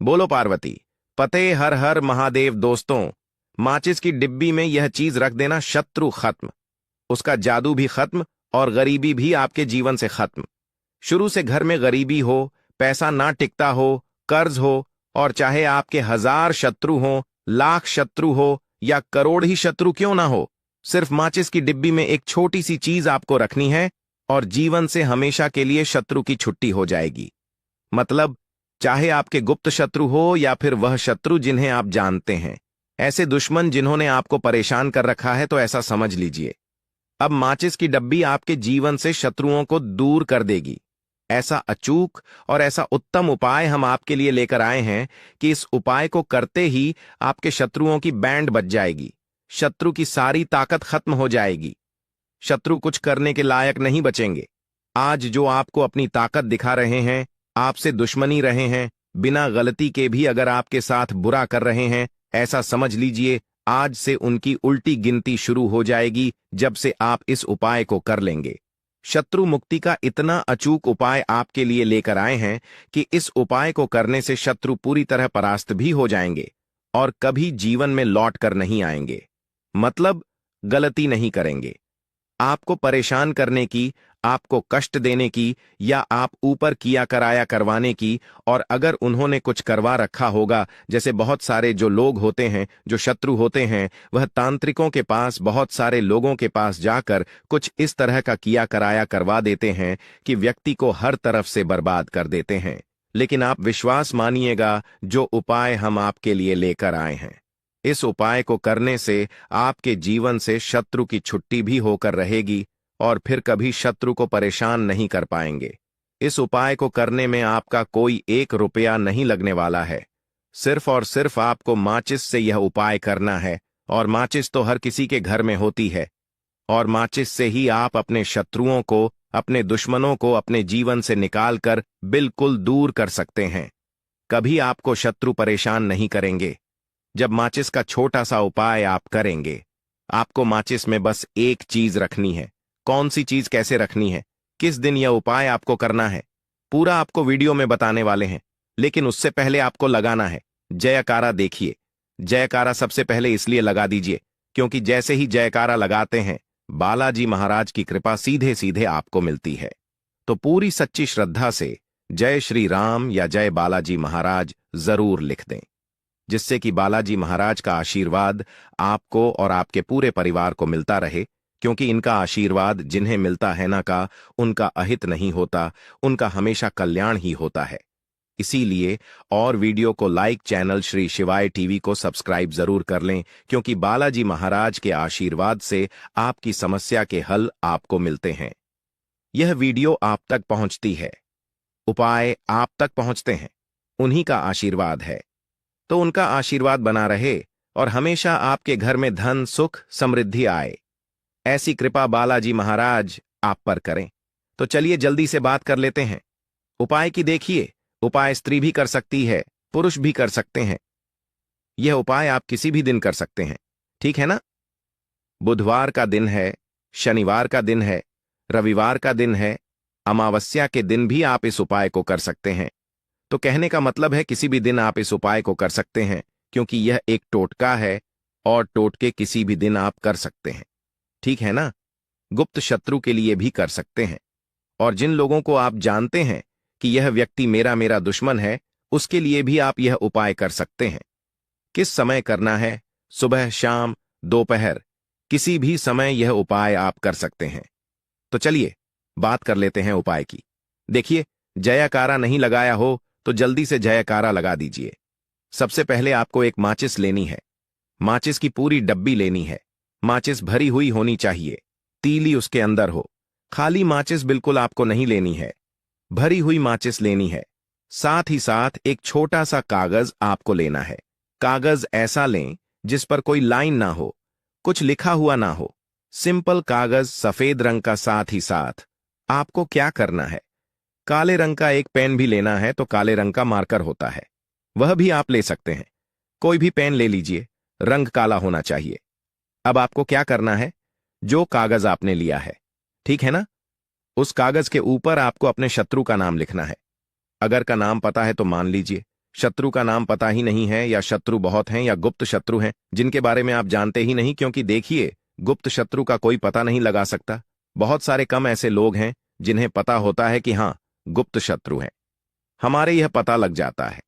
बोलो पार्वती। पते हर हर महादेव। दोस्तों, माचिस की डिब्बी में यह चीज रख देना, शत्रु खत्म, उसका जादू भी खत्म और गरीबी भी आपके जीवन से खत्म। शुरू से घर में गरीबी हो, पैसा ना टिकता हो, कर्ज हो, और चाहे आपके 1000 शत्रु हो, लाख शत्रु हो या करोड़ ही शत्रु क्यों ना हो, सिर्फ माचिस की डिब्बी में एक छोटी सी चीज आपको रखनी है और जीवन से हमेशा के लिए शत्रु की छुट्टी हो जाएगी। मतलब, चाहे आपके गुप्त शत्रु हो या फिर वह शत्रु जिन्हें आप जानते हैं, ऐसे दुश्मन जिन्होंने आपको परेशान कर रखा है, तो ऐसा समझ लीजिए, अब माचिस की डब्बी आपके जीवन से शत्रुओं को दूर कर देगी। ऐसा अचूक और ऐसा उत्तम उपाय हम आपके लिए लेकर आए हैं कि इस उपाय को करते ही आपके शत्रुओं की बैंड बज जाएगी, शत्रु की सारी ताकत खत्म हो जाएगी, शत्रु कुछ करने के लायक नहीं बचेंगे। आज जो आपको अपनी ताकत दिखा रहे हैं, आपसे दुश्मनी रहे हैं, बिना गलती के भी अगर आपके साथ बुरा कर रहे हैं, ऐसा समझ लीजिए आज से उनकी उल्टी गिनती शुरू हो जाएगी जब से आप इस उपाय को कर लेंगे। शत्रु मुक्ति का इतना अचूक उपाय आपके लिए लेकर आए हैं कि इस उपाय को करने से शत्रु पूरी तरह परास्त भी हो जाएंगे और कभी जीवन में लौट कर नहीं आएंगे। मतलब, गलती नहीं करेंगे, आपको परेशान करने की, आपको कष्ट देने की या आप ऊपर किया कराया करवाने की। और अगर उन्होंने कुछ करवा रखा होगा, जैसे बहुत सारे जो लोग होते हैं, जो शत्रु होते हैं, वह तांत्रिकों के पास, बहुत सारे लोगों के पास जाकर कुछ इस तरह का किया कराया करवा देते हैं कि व्यक्ति को हर तरफ से बर्बाद कर देते हैं। लेकिन आप विश्वास मानिएगा, जो उपाय हम आपके लिए लेकर आए हैं, इस उपाय को करने से आपके जीवन से शत्रु की छुट्टी भी होकर रहेगी और फिर कभी शत्रु को परेशान नहीं कर पाएंगे। इस उपाय को करने में आपका कोई 1 रुपया नहीं लगने वाला है। सिर्फ और सिर्फ आपको माचिस से यह उपाय करना है, और माचिस तो हर किसी के घर में होती है, और माचिस से ही आप अपने शत्रुओं को, अपने दुश्मनों को अपने जीवन से निकालकर बिल्कुल दूर कर सकते हैं। कभी आपको शत्रु परेशान नहीं करेंगे। जब माचिस का छोटा सा उपाय आप करेंगे, आपको माचिस में बस एक चीज रखनी है। कौन सी चीज, कैसे रखनी है, किस दिन यह उपाय आपको करना है, पूरा आपको वीडियो में बताने वाले हैं। लेकिन उससे पहले आपको लगाना है जयकारा। देखिए, जयकारा सबसे पहले इसलिए लगा दीजिए क्योंकि जैसे ही जयकारा लगाते हैं, बालाजी महाराज की कृपा सीधे सीधे आपको मिलती है। तो पूरी सच्ची श्रद्धा से जय श्री राम या जय बालाजी महाराज जरूर लिख दें, जिससे कि बालाजी महाराज का आशीर्वाद आपको और आपके पूरे परिवार को मिलता रहे। क्योंकि इनका आशीर्वाद जिन्हें मिलता है ना, का उनका अहित नहीं होता, उनका हमेशा कल्याण ही होता है। इसीलिए और वीडियो को लाइक, चैनल श्री शिवाय टीवी को सब्सक्राइब जरूर कर लें, क्योंकि बालाजी महाराज के आशीर्वाद से आपकी समस्या के हल आपको मिलते हैं। यह वीडियो आप तक पहुंचती है, उपाय आप तक पहुंचते हैं, उन्हीं का आशीर्वाद है। तो उनका आशीर्वाद बना रहे और हमेशा आपके घर में धन, सुख, समृद्धि आए, ऐसी कृपा बालाजी महाराज आप पर करें। तो चलिए जल्दी से बात कर लेते हैं उपाय की। देखिए, उपाय स्त्री भी कर सकती है, पुरुष भी कर सकते हैं। यह उपाय आप किसी भी दिन कर सकते हैं, ठीक है ना? बुधवार का दिन है, शनिवार का दिन है, रविवार का दिन है, अमावस्या के दिन भी आप इस उपाय को कर सकते हैं। तो कहने का मतलब है किसी भी दिन आप इस उपाय को कर सकते हैं, क्योंकि यह एक टोटका है और टोटके किसी भी दिन आप कर सकते हैं, ठीक है ना? गुप्त शत्रु के लिए भी कर सकते हैं, और जिन लोगों को आप जानते हैं कि यह व्यक्ति मेरा मेरा दुश्मन है, उसके लिए भी आप यह उपाय कर सकते हैं। किस समय करना है? सुबह, शाम, दोपहर, किसी भी समय यह उपाय आप कर सकते हैं। तो चलिए बात कर लेते हैं उपाय की। देखिए, जयकारा नहीं लगाया हो तो जल्दी से जयकारा लगा दीजिए। सबसे पहले आपको एक माचिस लेनी है, माचिस की पूरी डब्बी लेनी है। माचिस भरी हुई होनी चाहिए, तीली उसके अंदर हो। खाली माचिस बिल्कुल आपको नहीं लेनी है, भरी हुई माचिस लेनी है। साथ ही साथ एक छोटा सा कागज आपको लेना है। कागज ऐसा लें जिस पर कोई लाइन ना हो, कुछ लिखा हुआ ना हो, सिंपल कागज, सफेद रंग का। साथ ही साथ आपको क्या करना है, काले रंग का एक पेन भी लेना है। तो काले रंग का मार्कर होता है, वह भी आप ले सकते हैं। कोई भी पेन ले लीजिए, रंग काला होना चाहिए। अब आपको क्या करना है, जो कागज आपने लिया है, ठीक है ना, उस कागज के ऊपर आपको अपने शत्रु का नाम लिखना है। अगर का नाम पता है तो मान लीजिए, शत्रु का नाम पता ही नहीं है, या शत्रु बहुत हैं, या गुप्त शत्रु हैं जिनके बारे में आप जानते ही नहीं, क्योंकि देखिए, गुप्त शत्रु का कोई पता नहीं लगा सकता। बहुत सारे कम ऐसे लोग हैं जिन्हें पता होता है कि हाँ, गुप्त शत्रु हैं। हमारे यह पता लग जाता है।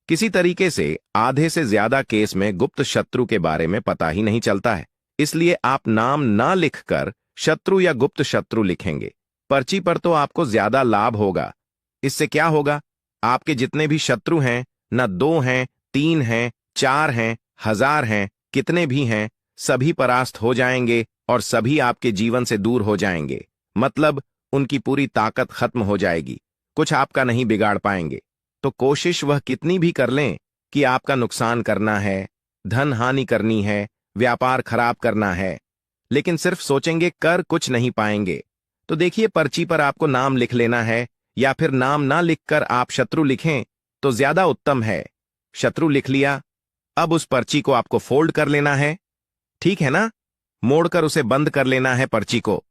किसी तरीके से आधे से ज्यादा केस में गुप्त शत्रु के बारे में पता ही नहीं चलता है। इसलिए आप नाम ना लिखकर शत्रु या गुप्त शत्रु लिखेंगे पर्ची पर, तो आपको ज्यादा लाभ होगा। इससे क्या होगा, आपके जितने भी शत्रु हैं, न 2 हैं, 3 हैं, 4 हैं, 1000 हैं, कितने भी हैं, सभी परास्त हो जाएंगे और सभी आपके जीवन से दूर हो जाएंगे। मतलब उनकी पूरी ताकत खत्म हो जाएगी, कुछ आपका नहीं बिगाड़ पाएंगे। तो कोशिश वह कितनी भी कर लें कि आपका नुकसान करना है, धन हानि करनी है, व्यापार खराब करना है, लेकिन सिर्फ सोचेंगे, कर कुछ नहीं पाएंगे। तो देखिए, पर्ची पर आपको नाम लिख लेना है, या फिर नाम ना लिखकर आप शत्रु लिखें तो ज्यादा उत्तम है। शत्रु लिख लिया, अब उस पर्ची को आपको फोल्ड कर लेना है, ठीक है ना, मोड़कर उसे बंद कर लेना है पर्ची को।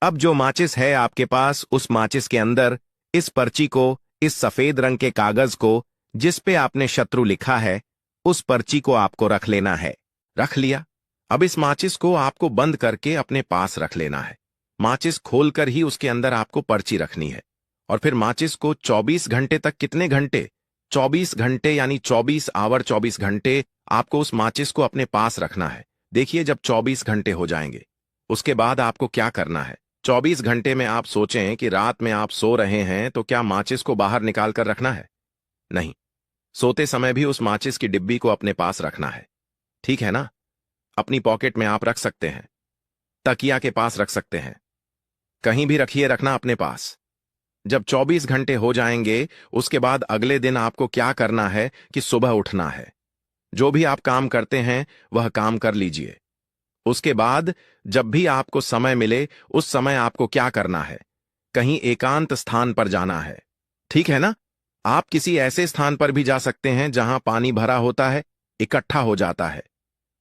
अब जो माचिस है आपके पास, उस माचिस के अंदर इस पर्ची को, इस सफेद रंग के कागज को जिस पे आपने शत्रु लिखा है, उस पर्ची को आपको रख लेना है। रख लिया, अब इस माचिस को आपको बंद करके अपने पास रख लेना है। माचिस खोलकर ही उसके अंदर आपको पर्ची रखनी है, और फिर माचिस को 24 घंटे तक, कितने घंटे, 24 घंटे यानी 24 आवर, 24 घंटे आपको उस माचिस को अपने पास रखना है। देखिए, जब 24 घंटे हो जाएंगे, उसके बाद आपको क्या करना है। 24 घंटे में आप सोचें कि रात में आप सो रहे हैं, तो क्या माचिस को बाहर निकाल कर रखना है? नहीं, सोते समय भी उस माचिस की डिब्बी को अपने पास रखना है, ठीक है ना। अपनी पॉकेट में आप रख सकते हैं, तकिया के पास रख सकते हैं, कहीं भी रखिए, रखना अपने पास। जब 24 घंटे हो जाएंगे, उसके बाद अगले दिन आपको क्या करना है कि सुबह उठना है। जो भी आप काम करते हैं वह काम कर लीजिए। उसके बाद जब भी आपको समय मिले, उस समय आपको क्या करना है, कहीं एकांत स्थान पर जाना है, ठीक है ना। आप किसी ऐसे स्थान पर भी जा सकते हैं जहां पानी भरा होता है, इकट्ठा हो जाता है।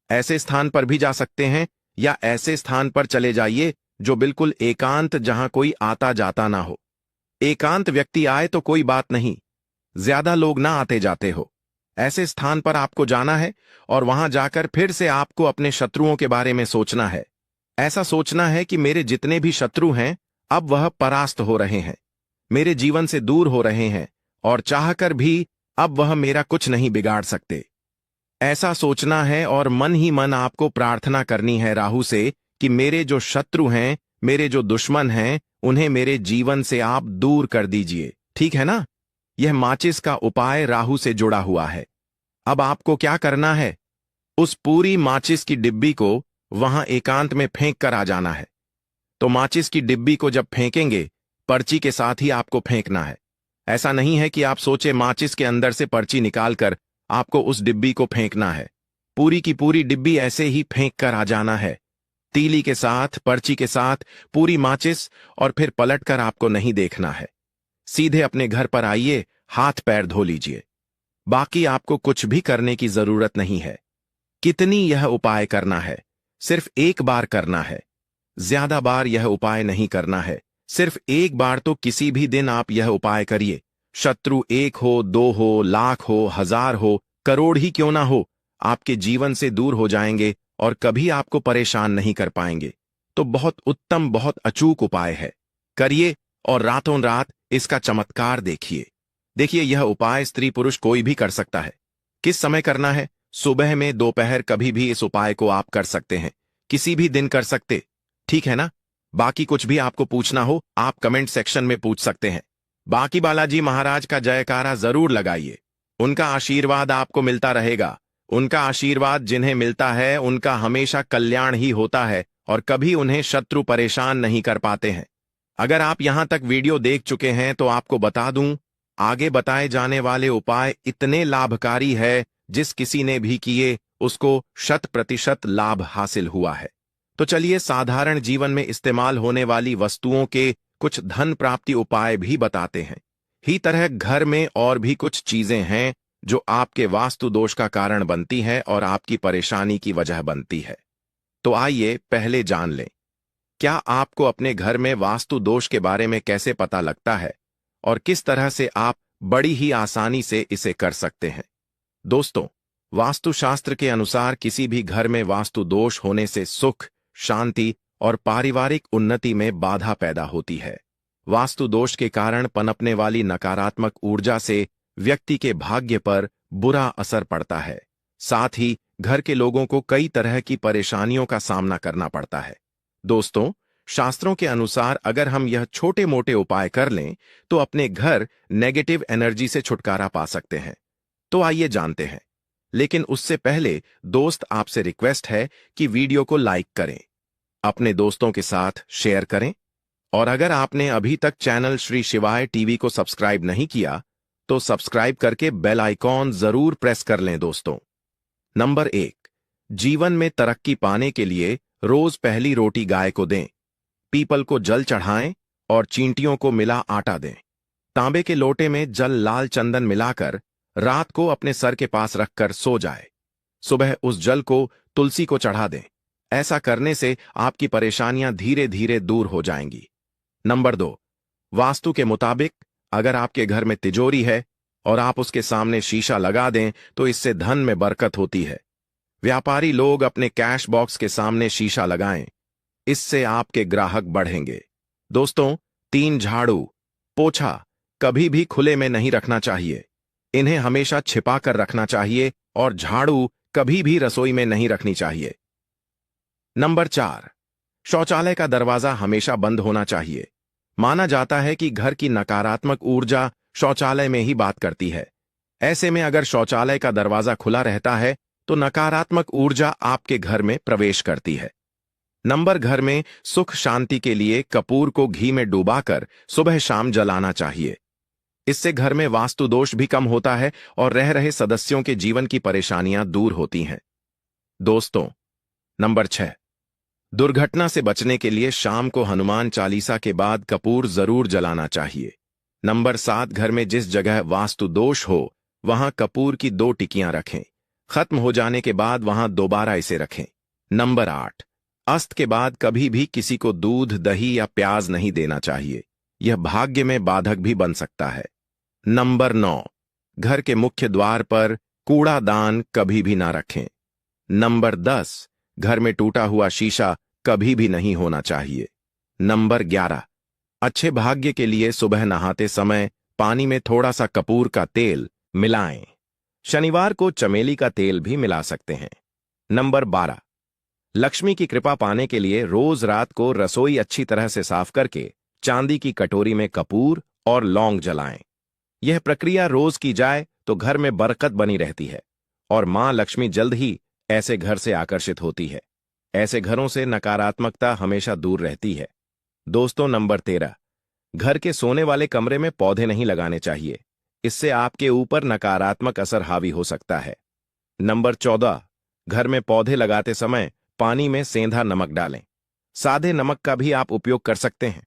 ऐसे स्थान पर भी जा सकते हैं, या ऐसे स्थान पर चले जाइए जो बिल्कुल एकांत, जहां कोई आता जाता ना हो। एकांत व्यक्ति आए तो कोई बात नहीं, ज्यादा लोग ना आते जाते हो। ऐसे स्थान पर आपको जाना है और वहां जाकर फिर से आपको अपने शत्रुओं के बारे में सोचना है। ऐसा सोचना है कि मेरे जितने भी शत्रु हैं, अब वह परास्त हो रहे हैं, मेरे जीवन से दूर हो रहे हैं, और चाहकर भी अब वह मेरा कुछ नहीं बिगाड़ सकते। ऐसा सोचना है और मन ही मन आपको प्रार्थना करनी है राहु से कि मेरे जो शत्रु हैं, मेरे जो दुश्मन हैं, उन्हें मेरे जीवन से आप दूर कर दीजिए, ठीक है ना। यह माचिस का उपाय राहु से जुड़ा हुआ है। अब आपको क्या करना है, उस पूरी माचिस की डिब्बी को वहां एकांत में फेंक कर आ जाना है। तो माचिस की डिब्बी को जब फेंकेंगे, पर्ची के साथ ही आपको फेंकना है। ऐसा नहीं है कि आप सोचे माचिस के अंदर से पर्ची निकालकर आपको उस डिब्बी को फेंकना है। पूरी की पूरी डिब्बी ऐसे ही फेंक कर आ जाना है, तीली के साथ, पर्ची के साथ, पूरी माचिस, और फिर पलटकर आपको नहीं देखना है। सीधे अपने घर पर आइए, हाथ पैर धो लीजिए। बाकी आपको कुछ भी करने की जरूरत नहीं है। कितनी यह उपाय करना है, सिर्फ एक बार करना है, ज्यादा बार यह उपाय नहीं करना है। सिर्फ एक बार तो किसी भी दिन आप यह उपाय करिए। शत्रु 1 हो, 2 हो, लाख हो, 1000 हो, करोड़ ही क्यों ना हो, आपके जीवन से दूर हो जाएंगे और कभी आपको परेशान नहीं कर पाएंगे। तो बहुत उत्तम, बहुत अचूक उपाय है, करिए और रातों रात इसका चमत्कार देखिए। देखिए, यह उपाय स्त्री पुरुष कोई भी कर सकता है। किस समय करना है, सुबह में, दोपहर, कभी भी इस उपाय को आप कर सकते हैं, किसी भी दिन कर सकते, ठीक है ना। बाकी कुछ भी आपको पूछना हो, आप कमेंट सेक्शन में पूछ सकते हैं। बाकी बालाजी महाराज का जयकारा जरूर लगाइए, उनका आशीर्वाद आपको मिलता रहेगा। उनका आशीर्वाद जिन्हें मिलता है, उनका हमेशा कल्याण ही होता है, और कभी उन्हें शत्रु परेशान नहीं कर पाते हैं। अगर आप यहां तक वीडियो देख चुके हैं तो आपको बता दूं, आगे बताए जाने वाले उपाय इतने लाभकारी है, जिस किसी ने भी किए उसको 100% लाभ हासिल हुआ है। तो चलिए, साधारण जीवन में इस्तेमाल होने वाली वस्तुओं के कुछ धन प्राप्ति उपाय भी बताते हैं। ही तरह घर में और भी कुछ चीजें हैं जो आपके वास्तु दोष का कारण बनती हैं और आपकी परेशानी की वजह बनती है। तो आइए पहले जान लें, क्या आपको अपने घर में वास्तु दोष के बारे में कैसे पता लगता है और किस तरह से आप बड़ी ही आसानी से इसे कर सकते हैं। दोस्तों, वास्तुशास्त्र के अनुसार किसी भी घर में वास्तु दोष होने से सुख, शांति और पारिवारिक उन्नति में बाधा पैदा होती है। वास्तु दोष के कारण पनपने वाली नकारात्मक ऊर्जा से व्यक्ति के भाग्य पर बुरा असर पड़ता है। साथ ही घर के लोगों को कई तरह की परेशानियों का सामना करना पड़ता है। दोस्तों, शास्त्रों के अनुसार अगर हम यह छोटे मोटे उपाय कर लें तो अपने घर नेगेटिव एनर्जी से छुटकारा पा सकते हैं। तो आइए जानते हैं। लेकिन उससे पहले दोस्त, आपसे रिक्वेस्ट है कि वीडियो को लाइक करें, अपने दोस्तों के साथ शेयर करें, और अगर आपने अभी तक चैनल श्री शिवाय टीवी को सब्सक्राइब नहीं किया तो सब्सक्राइब करके बेल आइकॉन जरूर प्रेस कर लें। दोस्तों, नंबर 1, जीवन में तरक्की पाने के लिए रोज पहली रोटी गाय को दें, पीपल को जल चढ़ाएं और चींटियों को मिला आटा दें। तांबे के लोटे में जल लाल चंदन मिलाकर रात को अपने सर के पास रखकर सो जाए। सुबह उस जल को तुलसी को चढ़ा दें। ऐसा करने से आपकी परेशानियां धीरे धीरे दूर हो जाएंगी। नंबर 2, वास्तु के मुताबिक अगर आपके घर में तिजोरी है और आप उसके सामने शीशा लगा दें तो इससे धन में बरकत होती है। व्यापारी लोग अपने कैश बॉक्स के सामने शीशा लगाएं, इससे आपके ग्राहक बढ़ेंगे। दोस्तों, 3 झाड़ू, पोछा कभी भी खुले में नहीं रखना चाहिए। इन्हें हमेशा छिपा कर रखना चाहिए और झाड़ू कभी भी रसोई में नहीं रखनी चाहिए। नंबर 4, शौचालय का दरवाजा हमेशा बंद होना चाहिए। माना जाता है कि घर की नकारात्मक ऊर्जा शौचालय में ही बात करती है। ऐसे में अगर शौचालय का दरवाजा खुला रहता है तो नकारात्मक ऊर्जा आपके घर में प्रवेश करती है। नंबर, घर में सुख शांति के लिए कपूर को घी में डुबाकर सुबह शाम जलाना चाहिए। इससे घर में वास्तु दोष भी कम होता है और रह रहे सदस्यों के जीवन की परेशानियां दूर होती हैं। दोस्तों, नंबर 6, दुर्घटना से बचने के लिए शाम को हनुमान चालीसा के बाद कपूर जरूर जलाना चाहिए। नंबर 7, घर में जिस जगह वास्तु दोष हो वहां कपूर की 2 टिकियां रखें। खत्म हो जाने के बाद वहां दोबारा इसे रखें। नंबर 8, अस्त के बाद कभी भी किसी को दूध, दही या प्याज नहीं देना चाहिए। यह भाग्य में बाधक भी बन सकता है। नंबर 9, घर के मुख्य द्वार पर कूड़ादान कभी भी ना रखें। नंबर 10, घर में टूटा हुआ शीशा कभी भी नहीं होना चाहिए। नंबर 11, अच्छे भाग्य के लिए सुबह नहाते समय पानी में थोड़ा सा कपूर का तेल मिलाएं। शनिवार को चमेली का तेल भी मिला सकते हैं। नंबर 12, लक्ष्मी की कृपा पाने के लिए रोज रात को रसोई अच्छी तरह से साफ करके चांदी की कटोरी में कपूर और लौंग जलाएं। यह प्रक्रिया रोज की जाए तो घर में बरकत बनी रहती है और मां लक्ष्मी जल्द ही ऐसे घर से आकर्षित होती है। ऐसे घरों से नकारात्मकता हमेशा दूर रहती है। दोस्तों, नंबर 13, घर के सोने वाले कमरे में पौधे नहीं लगाने चाहिए। इससे आपके ऊपर नकारात्मक असर हावी हो सकता है। नंबर 14, घर में पौधे लगाते समय पानी में सेंधा नमक डालें। सादे नमक का भी आप उपयोग कर सकते हैं,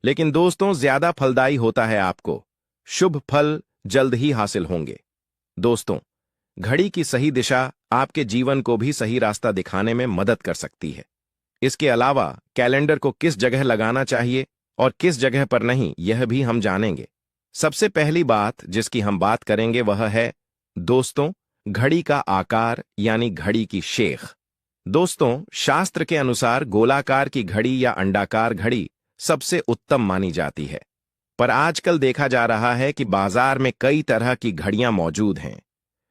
लेकिन दोस्तों ज्यादा फलदायी होता है। आपको शुभ फल जल्द ही हासिल होंगे। दोस्तों, घड़ी की सही दिशा आपके जीवन को भी सही रास्ता दिखाने में मदद कर सकती है। इसके अलावा कैलेंडर को किस जगह लगाना चाहिए और किस जगह पर नहीं, यह भी हम जानेंगे। सबसे पहली बात जिसकी हम बात करेंगे वह है, दोस्तों, घड़ी का आकार यानी घड़ी की शेख। दोस्तों, शास्त्र के अनुसार गोलाकार की घड़ी या अंडाकार घड़ी सबसे उत्तम मानी जाती है, पर आजकल देखा जा रहा है कि बाजार में कई तरह की घड़ियां मौजूद हैं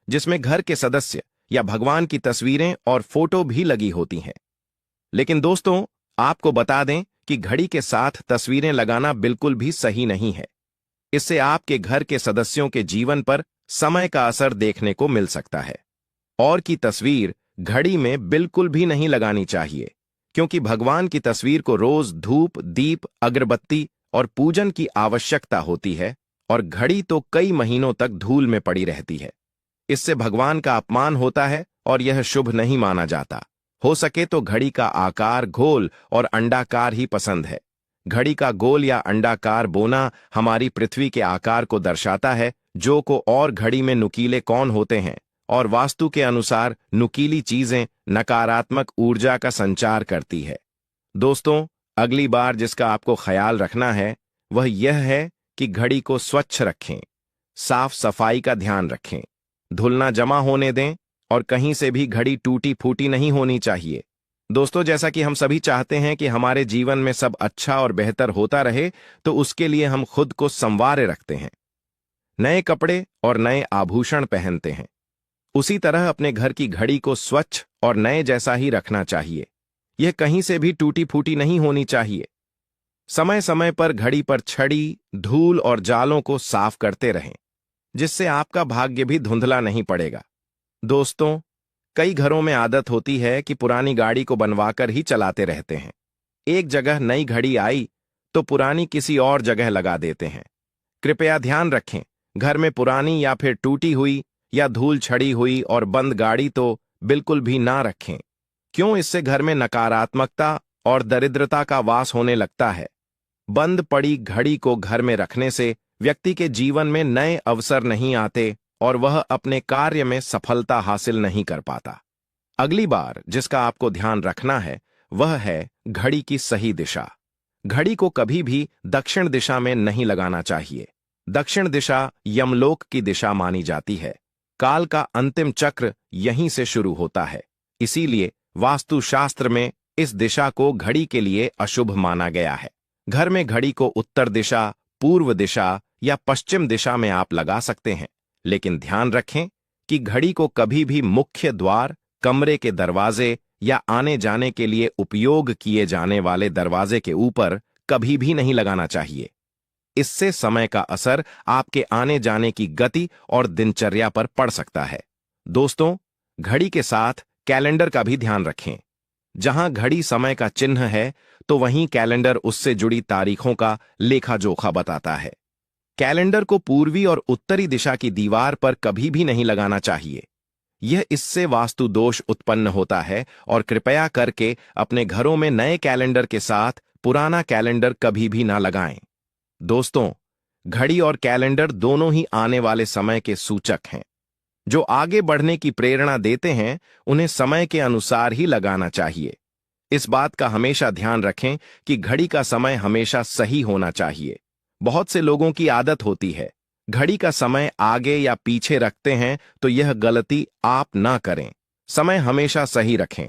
जिसमें घर के सदस्य या भगवान की तस्वीरें और फोटो भी लगी होती हैं। लेकिन दोस्तों, आपको बता दें कि घड़ी के साथ तस्वीरें लगाना बिल्कुल भी सही नहीं है। इससे आपके घर के सदस्यों के जीवन पर समय का असर देखने को मिल सकता है। और की तस्वीर घड़ी में बिल्कुल भी नहीं लगानी चाहिए, क्योंकि भगवान की तस्वीर को रोज धूप, दीप, अगरबत्ती और पूजन की आवश्यकता होती है और घड़ी तो कई महीनों तक धूल में पड़ी रहती है। इससे भगवान का अपमान होता है और यह शुभ नहीं माना जाता। हो सके तो घड़ी का आकार गोल और अंडाकार ही पसंद है। घड़ी का गोल या अंडाकार बोना हमारी पृथ्वी के आकार को दर्शाता है, जो को और घड़ी में नुकीले कौन होते हैं, और वास्तु के अनुसार नुकीली चीजें नकारात्मक ऊर्जा का संचार करती है। दोस्तों, अगली बार जिसका आपको ख्याल रखना है वह यह है कि घड़ी को स्वच्छ रखें, साफ सफाई का ध्यान रखें, धूल ना जमा होने दें और कहीं से भी घड़ी टूटी फूटी नहीं होनी चाहिए। दोस्तों, जैसा कि हम सभी चाहते हैं कि हमारे जीवन में सब अच्छा और बेहतर होता रहे, तो उसके लिए हम खुद को संवारे रखते हैं, नए कपड़े और नए आभूषण पहनते हैं। उसी तरह अपने घर की घड़ी को स्वच्छ और नए जैसा ही रखना चाहिए। यह कहीं से भी टूटी फूटी नहीं होनी चाहिए। समय समय पर घड़ी पर छड़ी, धूल और जालों को साफ करते रहें, जिससे आपका भाग्य भी धुंधला नहीं पड़ेगा। दोस्तों, कई घरों में आदत होती है कि पुरानी गाड़ी को बनवाकर ही चलाते रहते हैं। एक जगह नई घड़ी आई तो पुरानी किसी और जगह लगा देते हैं। कृपया ध्यान रखें, घर में पुरानी या फिर टूटी हुई या धूल छड़ी हुई और बंद गाड़ी तो बिल्कुल भी ना रखें। क्यों? इससे घर में नकारात्मकता और दरिद्रता का वास होने लगता है। बंद पड़ी घड़ी को घर में रखने से व्यक्ति के जीवन में नए अवसर नहीं आते और वह अपने कार्य में सफलता हासिल नहीं कर पाता। अगली बार जिसका आपको ध्यान रखना है वह है घड़ी की सही दिशा। घड़ी को कभी भी दक्षिण दिशा में नहीं लगाना चाहिए। दक्षिण दिशा यमलोक की दिशा मानी जाती है। काल का अंतिम चक्र यहीं से शुरू होता है। इसीलिए वास्तुशास्त्र में इस दिशा को घड़ी के लिए अशुभ माना गया है। घर में घड़ी को उत्तर दिशा, पूर्व दिशा या पश्चिम दिशा में आप लगा सकते हैं, लेकिन ध्यान रखें कि घड़ी को कभी भी मुख्य द्वार, कमरे के दरवाजे या आने जाने के लिए उपयोग किए जाने वाले दरवाजे के ऊपर कभी भी नहीं लगाना चाहिए। इससे समय का असर आपके आने जाने की गति और दिनचर्या पर पड़ सकता है। दोस्तों, घड़ी के साथ कैलेंडर का भी ध्यान रखें। जहां घड़ी समय का चिन्ह है, तो वहीं कैलेंडर उससे जुड़ी तारीखों का लेखा जोखा बताता है। कैलेंडर को पूर्वी और उत्तरी दिशा की दीवार पर कभी भी नहीं लगाना चाहिए। यह इससे वास्तु दोष उत्पन्न होता है और कृपया करके अपने घरों में नए कैलेंडर के साथ पुराना कैलेंडर कभी भी ना लगाएं। दोस्तों, घड़ी और कैलेंडर दोनों ही आने वाले समय के सूचक हैं। जो आगे बढ़ने की प्रेरणा देते हैं, उन्हें समय के अनुसार ही लगाना चाहिए। इस बात का हमेशा ध्यान रखें कि घड़ी का समय हमेशा सही होना चाहिए। बहुत से लोगों की आदत होती है, घड़ी का समय आगे या पीछे रखते हैं, तो यह गलती आप ना करें। समय हमेशा सही रखें।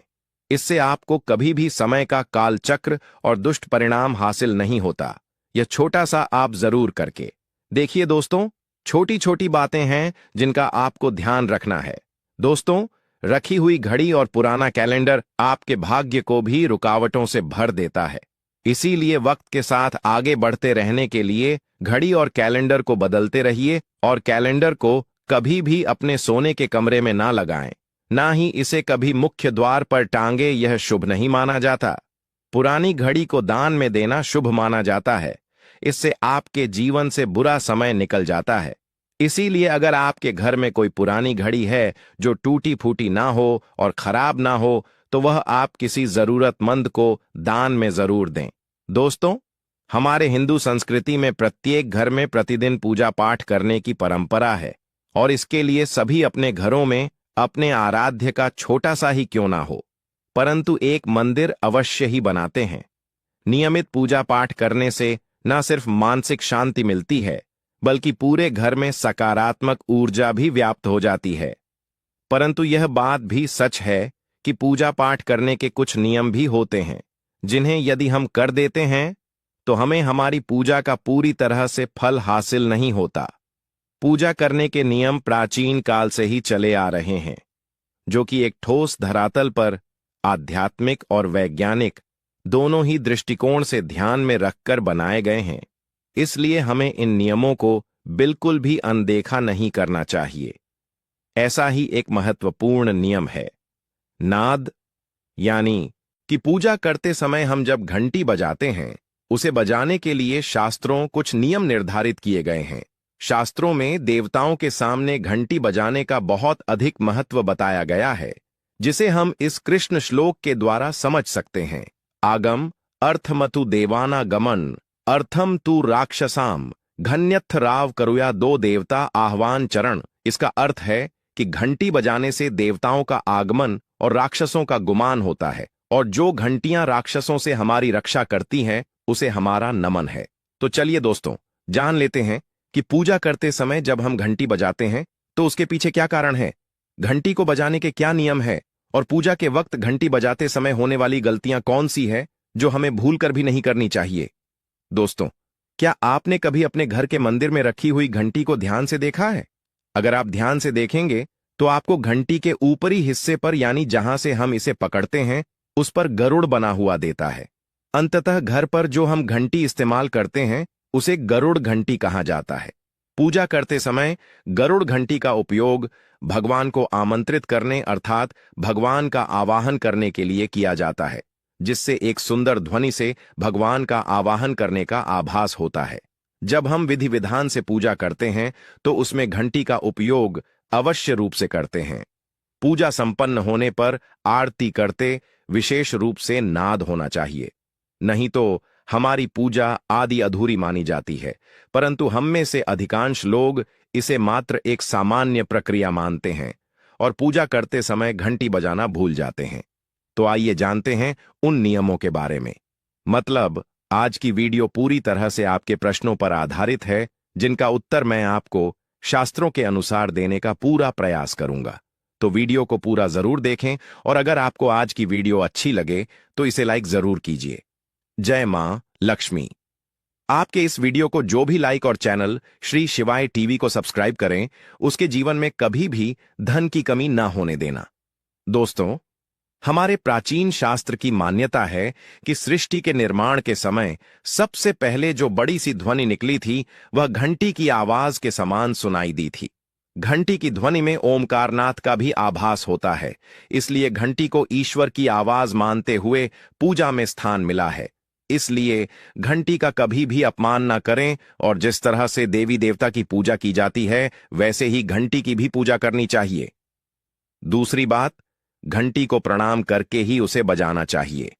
इससे आपको कभी भी समय का कालचक्र और दुष्ट परिणाम हासिल नहीं होता। यह छोटा सा आप जरूर करके देखिए। दोस्तों, छोटी छोटी बातें हैं जिनका आपको ध्यान रखना है। दोस्तों, रखी हुई घड़ी और पुराना कैलेंडर आपके भाग्य को भी रुकावटों से भर देता है। इसीलिए वक्त के साथ आगे बढ़ते रहने के लिए घड़ी और कैलेंडर को बदलते रहिए और कैलेंडर को कभी भी अपने सोने के कमरे में ना लगाएं, ना ही इसे कभी मुख्य द्वार पर टांगे। यह शुभ नहीं माना जाता। पुरानी घड़ी को दान में देना शुभ माना जाता है। इससे आपके जीवन से बुरा समय निकल जाता है। इसीलिए अगर आपके घर में कोई पुरानी घड़ी है जो टूटी फूटी ना हो और खराब ना हो, तो वह आप किसी जरूरतमंद को दान में जरूर दें। दोस्तों, हमारे हिंदू संस्कृति में प्रत्येक घर में प्रतिदिन पूजा पाठ करने की परंपरा है और इसके लिए सभी अपने घरों में अपने आराध्य का छोटा सा ही क्यों ना हो, परंतु एक मंदिर अवश्य ही बनाते हैं। नियमित पूजा पाठ करने से न सिर्फ मानसिक शांति मिलती है, बल्कि पूरे घर में सकारात्मक ऊर्जा भी व्याप्त हो जाती है। परंतु यह बात भी सच है कि पूजा पाठ करने के कुछ नियम भी होते हैं, जिन्हें यदि हम कर देते हैं तो हमें हमारी पूजा का पूरी तरह से फल हासिल नहीं होता। पूजा करने के नियम प्राचीन काल से ही चले आ रहे हैं, जो कि एक ठोस धरातल पर आध्यात्मिक और वैज्ञानिक दोनों ही दृष्टिकोण से ध्यान में रखकर बनाए गए हैं। इसलिए हमें इन नियमों को बिल्कुल भी अनदेखा नहीं करना चाहिए। ऐसा ही एक महत्वपूर्ण नियम है नाद, यानी कि पूजा करते समय हम जब घंटी बजाते हैं, उसे बजाने के लिए शास्त्रों कुछ नियम निर्धारित किए गए हैं। शास्त्रों में देवताओं के सामने घंटी बजाने का बहुत अधिक महत्व बताया गया है, जिसे हम इस कृष्ण श्लोक के द्वारा समझ सकते हैं। आगम अर्थमतु देवाना गमन अर्थम तु राक्षसाम घन्यथ राव करुया दो देवता आह्वान चरण। इसका अर्थ है कि घंटी बजाने से देवताओं का आगमन और राक्षसों का गुमान होता है, और जो घंटियां राक्षसों से हमारी रक्षा करती हैं उसे हमारा नमन है। तो चलिए दोस्तों, जान लेते हैं कि पूजा करते समय जब हम घंटी बजाते हैं तो उसके पीछे क्या कारण है, घंटी को बजाने के क्या नियम है, और पूजा के वक्त घंटी बजाते समय होने वाली गलतियां कौन सी है जो हमें भूल कर भी नहीं करनी चाहिए। दोस्तों, क्या आपने कभी अपने घर के मंदिर में रखी हुई घंटी को ध्यान से देखा है? अगर आप ध्यान से देखेंगे तो आपको घंटी के ऊपरी हिस्से पर, यानी जहां से हम इसे पकड़ते हैं, उस पर गरुड़ बना हुआ देता है। अंततः घर पर जो हम घंटी इस्तेमाल करते हैं उसे गरुड़ घंटी कहा जाता है। पूजा करते समय गरुड़ घंटी का उपयोग भगवान को आमंत्रित करने अर्थात भगवान का आवाहन करने के लिए किया जाता है, जिससे एक सुंदर ध्वनि से भगवान का आवाहन करने का आभास होता है। जब हम विधि विधान से पूजा करते हैं तो उसमें घंटी का उपयोग अवश्य रूप से करते हैं। पूजा संपन्न होने पर आरती करते विशेष रूप से नाद होना चाहिए, नहीं तो हमारी पूजा आदि अधूरी मानी जाती है। परंतु हम में से अधिकांश लोग इसे मात्र एक सामान्य प्रक्रिया मानते हैं और पूजा करते समय घंटी बजाना भूल जाते हैं। तो आइए जानते हैं उन नियमों के बारे में। मतलब, आज की वीडियो पूरी तरह से आपके प्रश्नों पर आधारित है, जिनका उत्तर मैं आपको शास्त्रों के अनुसार देने का पूरा प्रयास करूंगा। तो वीडियो को पूरा जरूर देखें और अगर आपको आज की वीडियो अच्छी लगे तो इसे लाइक जरूर कीजिए। जय मां लक्ष्मी। आपके इस वीडियो को जो भी लाइक और चैनल श्री शिवाय टीवी को सब्सक्राइब करें, उसके जीवन में कभी भी धन की कमी ना होने देना। दोस्तों, हमारे प्राचीन शास्त्र की मान्यता है कि सृष्टि के निर्माण के समय सबसे पहले जो बड़ी सी ध्वनि निकली थी वह घंटी की आवाज के समान सुनाई दी थी। घंटी की ध्वनि में ओमकारनाथ का भी आभास होता है, इसलिए घंटी को ईश्वर की आवाज मानते हुए पूजा में स्थान मिला है। इसलिए घंटी का कभी भी अपमान न करें और जिस तरह से देवी देवता की पूजा की जाती है वैसे ही घंटी की भी पूजा करनी चाहिए। दूसरी बात, घंटी को प्रणाम करके ही उसे बजाना चाहिए।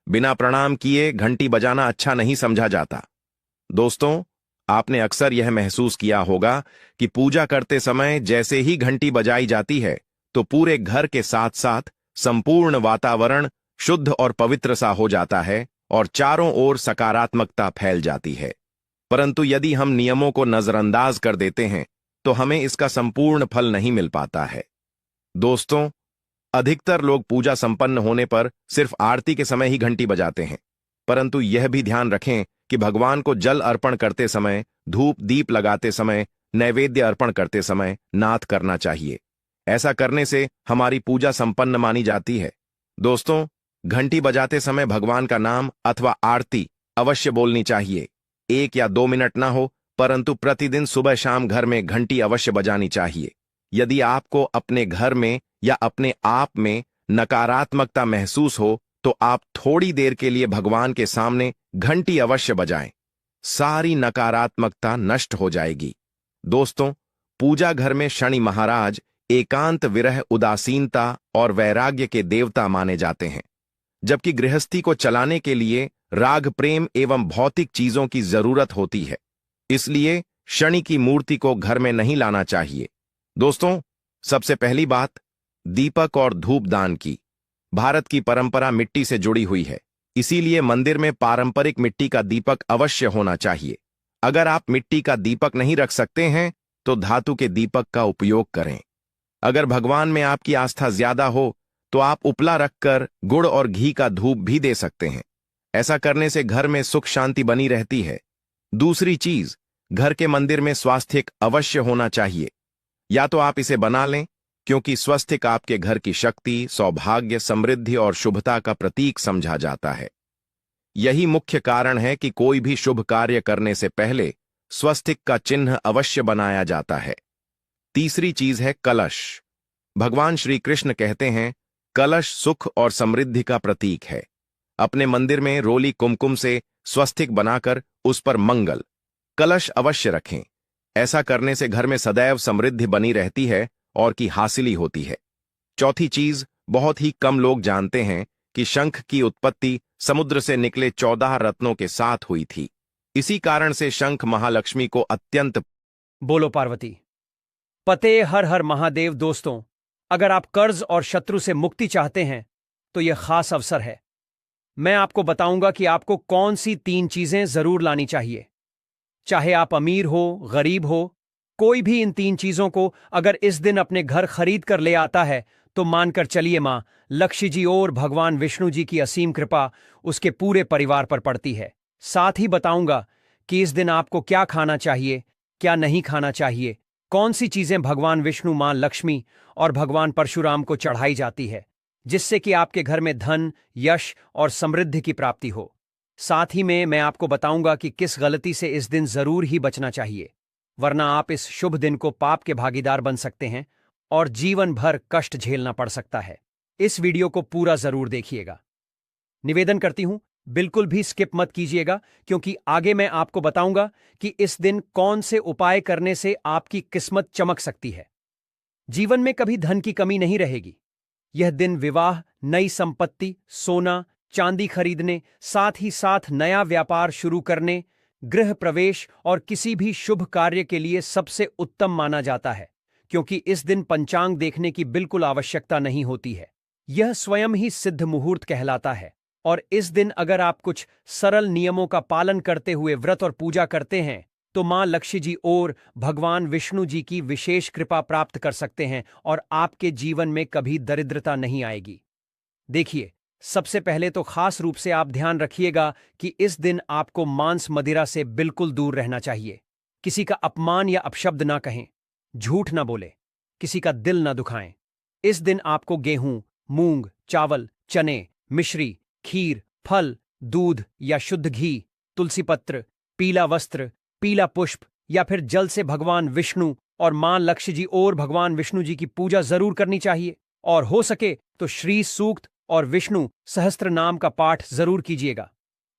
बिना प्रणाम किए घंटी बजाना अच्छा नहीं समझा जाता। दोस्तों, आपने अक्सर यह महसूस किया होगा कि पूजा करते समय जैसे ही घंटी बजाई जाती है तो पूरे घर के साथ साथ संपूर्ण वातावरण शुद्ध और पवित्र सा हो जाता है और चारों ओर सकारात्मकता फैल जाती है। परंतु यदि हम नियमों को नजरअंदाज कर देते हैं तो हमें इसका संपूर्ण फल नहीं मिल पाता है। दोस्तों, अधिकतर लोग पूजा संपन्न होने पर सिर्फ आरती के समय ही घंटी बजाते हैं, परंतु यह भी ध्यान रखें कि भगवान को जल अर्पण करते समय, धूप दीप लगाते समय, नैवेद्य अर्पण करते समय नाद करना चाहिए। ऐसा करने से हमारी पूजा संपन्न मानी जाती है। दोस्तों, घंटी बजाते समय भगवान का नाम अथवा आरती अवश्य बोलनी चाहिए। 1 या 2 मिनट ना हो, परंतु प्रतिदिन सुबह शाम घर में घंटी अवश्य बजानी चाहिए। यदि आपको अपने घर में या अपने आप में नकारात्मकता महसूस हो तो आप थोड़ी देर के लिए भगवान के सामने घंटी अवश्य बजाएं। सारी नकारात्मकता नष्ट हो जाएगी। दोस्तों, पूजा घर में शनि महाराज एकांत, विरह, उदासीनता और वैराग्य के देवता माने जाते हैं, जबकि गृहस्थी को चलाने के लिए राग, प्रेम एवं भौतिक चीजों की जरूरत होती है। इसलिए शनि की मूर्ति को घर में नहीं लाना चाहिए। दोस्तों, सबसे पहली बात, दीपक और धूप दान की। भारत की परंपरा मिट्टी से जुड़ी हुई है, इसीलिए मंदिर में पारंपरिक मिट्टी का दीपक अवश्य होना चाहिए। अगर आप मिट्टी का दीपक नहीं रख सकते हैं तो धातु के दीपक का उपयोग करें। अगर भगवान में आपकी आस्था ज्यादा हो तो आप उपला रखकर गुड़ और घी का धूप भी दे सकते हैं। ऐसा करने से घर में सुख शांति बनी रहती है। दूसरी चीज, घर के मंदिर में स्वास्तिक अवश्य होना चाहिए। या तो आप इसे बना लें, क्योंकि स्वास्तिक आपके घर की शक्ति, सौभाग्य, समृद्धि और शुभता का प्रतीक समझा जाता है। यही मुख्य कारण है कि कोई भी शुभ कार्य करने से पहले स्वास्तिक का चिन्ह अवश्य बनाया जाता है। तीसरी चीज है कलश। भगवान श्री कृष्ण कहते हैं, कलश सुख और समृद्धि का प्रतीक है। अपने मंदिर में रोली कुमकुम से स्वास्तिक बनाकर उस पर मंगल कलश अवश्य रखें। ऐसा करने से घर में सदैव समृद्धि बनी रहती है और की हासिली होती है। चौथी चीज, बहुत ही कम लोग जानते हैं कि शंख की उत्पत्ति समुद्र से निकले 14 रत्नों के साथ हुई थी। इसी कारण से शंख महालक्ष्मी को अत्यंत। बोलो पार्वती पते हर हर महादेव। दोस्तों, अगर आप कर्ज और शत्रु से मुक्ति चाहते हैं तो यह खास अवसर है। मैं आपको बताऊंगा कि आपको कौन सी 3 चीजें जरूर लानी चाहिए। चाहे आप अमीर हो, गरीब हो, कोई भी इन 3 चीजों को अगर इस दिन अपने घर खरीद कर ले आता है तो मानकर चलिए मां लक्ष्मी जी और भगवान विष्णु जी की असीम कृपा उसके पूरे परिवार पर पड़ती है। साथ ही बताऊंगा कि इस दिन आपको क्या खाना चाहिए, क्या नहीं खाना चाहिए, कौन सी चीजें भगवान विष्णु, मां लक्ष्मी और भगवान परशुराम को चढ़ाई जाती है जिससे कि आपके घर में धन, यश और समृद्धि की प्राप्ति हो। साथ ही में मैं आपको बताऊंगा कि किस गलती से इस दिन जरूर ही बचना चाहिए, वरना आप इस शुभ दिन को पाप के भागीदार बन सकते हैं और जीवन भर कष्ट झेलना पड़ सकता है। इस वीडियो को पूरा जरूर देखिएगा। निवेदन करती हूं, बिल्कुल भी स्किप मत कीजिएगा, क्योंकि आगे मैं आपको बताऊंगा कि इस दिन कौन से उपाय करने से आपकी किस्मत चमक सकती है। जीवन में कभी धन की कमी नहीं रहेगी। यह दिन विवाह, नई संपत्ति, सोना चांदी खरीदने, साथ ही साथ नया व्यापार शुरू करने, गृह प्रवेश और किसी भी शुभ कार्य के लिए सबसे उत्तम माना जाता है, क्योंकि इस दिन पंचांग देखने की बिल्कुल आवश्यकता नहीं होती है। यह स्वयं ही सिद्ध मुहूर्त कहलाता है और इस दिन अगर आप कुछ सरल नियमों का पालन करते हुए व्रत और पूजा करते हैं तो मां लक्ष्मी जी और भगवान विष्णु जी की विशेष कृपा प्राप्त कर सकते हैं और आपके जीवन में कभी दरिद्रता नहीं आएगी। देखिए, सबसे पहले तो खास रूप से आप ध्यान रखिएगा कि इस दिन आपको मांस मदिरा से बिल्कुल दूर रहना चाहिए। किसी का अपमान या अपशब्द ना कहें, झूठ ना बोले, किसी का दिल ना दुखाएं। इस दिन आपको गेहूं, मूंग, चावल, चने, मिश्री, खीर, फल, दूध या शुद्ध घी, तुलसी पत्र, पीला वस्त्र, पीला पुष्प या फिर जल से भगवान विष्णु और मां लक्ष्मी जी और भगवान विष्णु जी की पूजा जरूर करनी चाहिए और हो सके तो श्री सूक्त और विष्णु सहस्त्र नाम का पाठ जरूर कीजिएगा।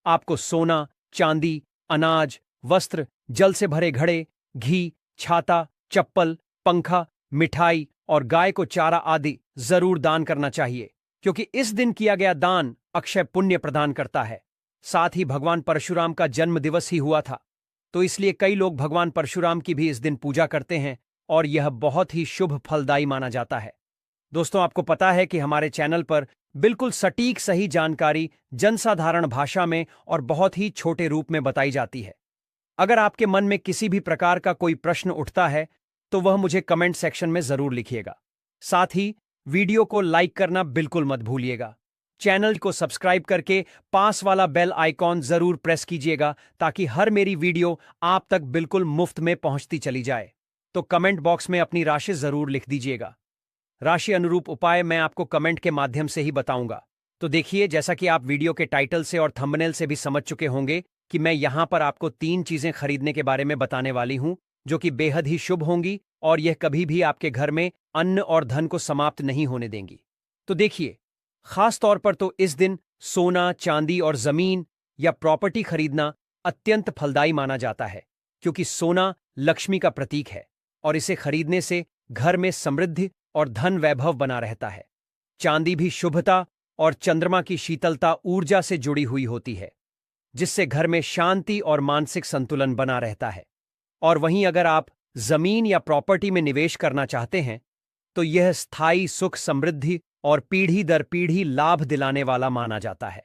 आपको सोना, चांदी, अनाज, वस्त्र, जल से भरे घड़े, घी, छाता, चप्पल, पंखा, मिठाई और गाय को चारा आदि जरूर दान करना चाहिए, क्योंकि इस दिन किया गया दान अक्षय पुण्य प्रदान करता है। साथ ही भगवान परशुराम का जन्म दिवस ही हुआ था, तो इसलिए कई लोग भगवान परशुराम की भी इस दिन पूजा करते हैं और यह बहुत ही शुभ फलदायी माना जाता है। दोस्तों, आपको पता है कि हमारे चैनल पर बिल्कुल सटीक सही जानकारी जनसाधारण भाषा में और बहुत ही छोटे रूप में बताई जाती है। अगर आपके मन में किसी भी प्रकार का कोई प्रश्न उठता है तो वह मुझे कमेंट सेक्शन में जरूर लिखिएगा। साथ ही वीडियो को लाइक करना बिल्कुल मत भूलिएगा। चैनल को सब्सक्राइब करके पास वाला बेल आइकॉन जरूर प्रेस कीजिएगा ताकि हर मेरी वीडियो आप तक बिल्कुल मुफ्त में पहुंचती चली जाए। तो कमेंट बॉक्स में अपनी राशि जरूर लिख दीजिएगा। राशि अनुरूप उपाय मैं आपको कमेंट के माध्यम से ही बताऊंगा। तो देखिए, जैसा कि आप वीडियो के टाइटल से और थंबनेल से भी समझ चुके होंगे कि मैं यहां पर आपको 3 चीजें खरीदने के बारे में बताने वाली हूं जो कि बेहद ही शुभ होंगी और यह कभी भी आपके घर में अन्न और धन को समाप्त नहीं होने देंगी। तो देखिए, खास तौर पर तो इस दिन सोना, चांदी और जमीन या प्रॉपर्टी खरीदना अत्यंत फलदायी माना जाता है, क्योंकि सोना लक्ष्मी का प्रतीक है और इसे खरीदने से घर में समृद्धि और धन वैभव बना रहता है। चांदी भी शुभता और चंद्रमा की शीतलता ऊर्जा से जुड़ी हुई होती है, जिससे घर में शांति और मानसिक संतुलन बना रहता है। और वहीं अगर आप जमीन या प्रॉपर्टी में निवेश करना चाहते हैं तो यह स्थायी सुख, समृद्धि और पीढ़ी दर पीढ़ी लाभ दिलाने वाला माना जाता है।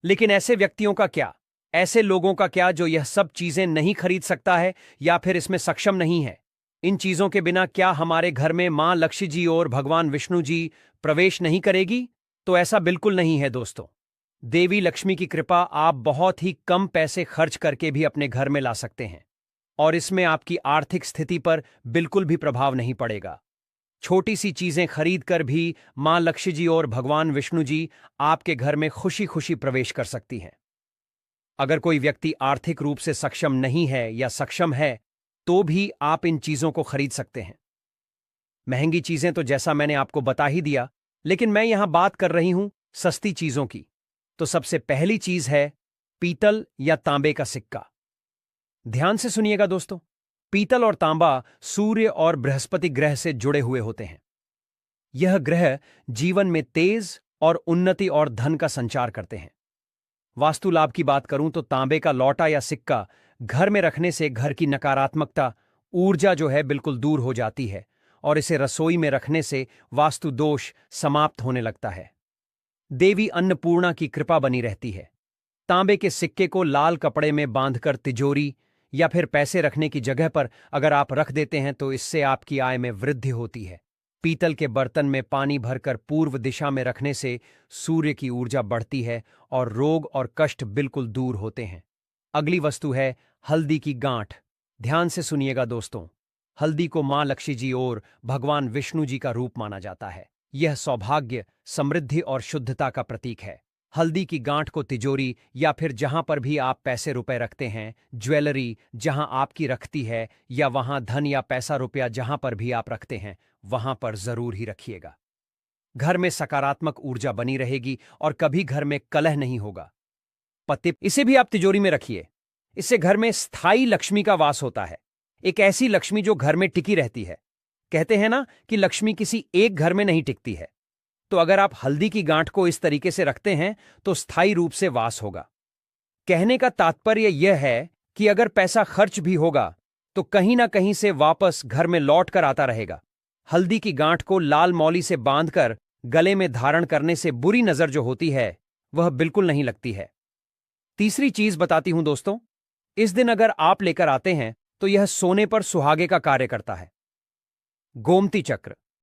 लेकिन ऐसे व्यक्तियों का क्या, ऐसे लोगों का क्या जो यह सब चीजें नहीं खरीद सकता है या फिर इसमें सक्षम नहीं है? इन चीजों के बिना क्या हमारे घर में मां लक्ष्मी जी और भगवान विष्णु जी प्रवेश नहीं करेगी? तो ऐसा बिल्कुल नहीं है दोस्तों। देवी लक्ष्मी की कृपा आप बहुत ही कम पैसे खर्च करके भी अपने घर में ला सकते हैं और इसमें आपकी आर्थिक स्थिति पर बिल्कुल भी प्रभाव नहीं पड़ेगा। छोटी सी चीजें खरीद कर भी मां लक्ष्मी जी और भगवान विष्णु जी आपके घर में खुशी खुशी प्रवेश कर सकती हैं। अगर कोई व्यक्ति आर्थिक रूप से सक्षम नहीं है या सक्षम है तो भी आप इन चीजों को खरीद सकते हैं। महंगी चीजें तो जैसा मैंने आपको बता ही दिया, लेकिन मैं यहां बात कर रही हूं सस्ती चीजों की। तो सबसे पहली चीज है पीतल या तांबे का सिक्का। ध्यान से सुनिएगा दोस्तों, पीतल और तांबा सूर्य और बृहस्पति ग्रह से जुड़े हुए होते हैं। यह ग्रह जीवन में तेज और उन्नति और धन का संचार करते हैं। वास्तु लाभ की बात करूं तो तांबे का लौटा या सिक्का घर में रखने से घर की नकारात्मकता, ऊर्जा जो है बिल्कुल दूर हो जाती है और इसे रसोई में रखने से वास्तु दोष समाप्त होने लगता है। देवी अन्नपूर्णा की कृपा बनी रहती है। तांबे के सिक्के को लाल कपड़े में बांधकर तिजोरी या फिर पैसे रखने की जगह पर अगर आप रख देते हैं तो इससे आपकी आय में वृद्धि होती है। पीतल के बर्तन में पानी भरकर पूर्व दिशा में रखने से सूर्य की ऊर्जा बढ़ती है और रोग और कष्ट बिल्कुल दूर होते हैं। अगली वस्तु है हल्दी की गांठ। ध्यान से सुनिएगा दोस्तों, हल्दी को मां लक्ष्मी जी और भगवान विष्णु जी का रूप माना जाता है। यह सौभाग्य, समृद्धि और शुद्धता का प्रतीक है। हल्दी की गांठ को तिजोरी या फिर जहां पर भी आप पैसे रुपए रखते हैं, ज्वेलरी जहां आपकी रखती है, या वहां धन या पैसा रुपया जहां पर भी आप रखते हैं, वहां पर जरूर ही रखिएगा। घर में सकारात्मक ऊर्जा बनी रहेगी और कभी घर में कलह नहीं होगा। पत्ते इसे भी आप तिजोरी में रखिए। इससे घर में स्थायी लक्ष्मी का वास होता है, एक ऐसी लक्ष्मी जो घर में टिकी रहती है। कहते हैं ना कि लक्ष्मी किसी एक घर में नहीं टिकती है। तो अगर आप हल्दी की गांठ को इस तरीके से रखते हैं तो स्थायी रूप से वास होगा। कहने का तात्पर्य यह है कि अगर पैसा खर्च भी होगा तो कहीं ना कहीं से वापस घर में लौट कर आता रहेगा। हल्दी की गांठ को लाल मौली से बांधकर गले में धारण करने से बुरी नजर जो होती है वह बिल्कुल नहीं लगती है। तीसरी चीज बताती हूं दोस्तों, इस दिन अगर आप लेकर आते हैं तो यह सोने पर सुहागे का कार्य करता है। गोमती चक्र।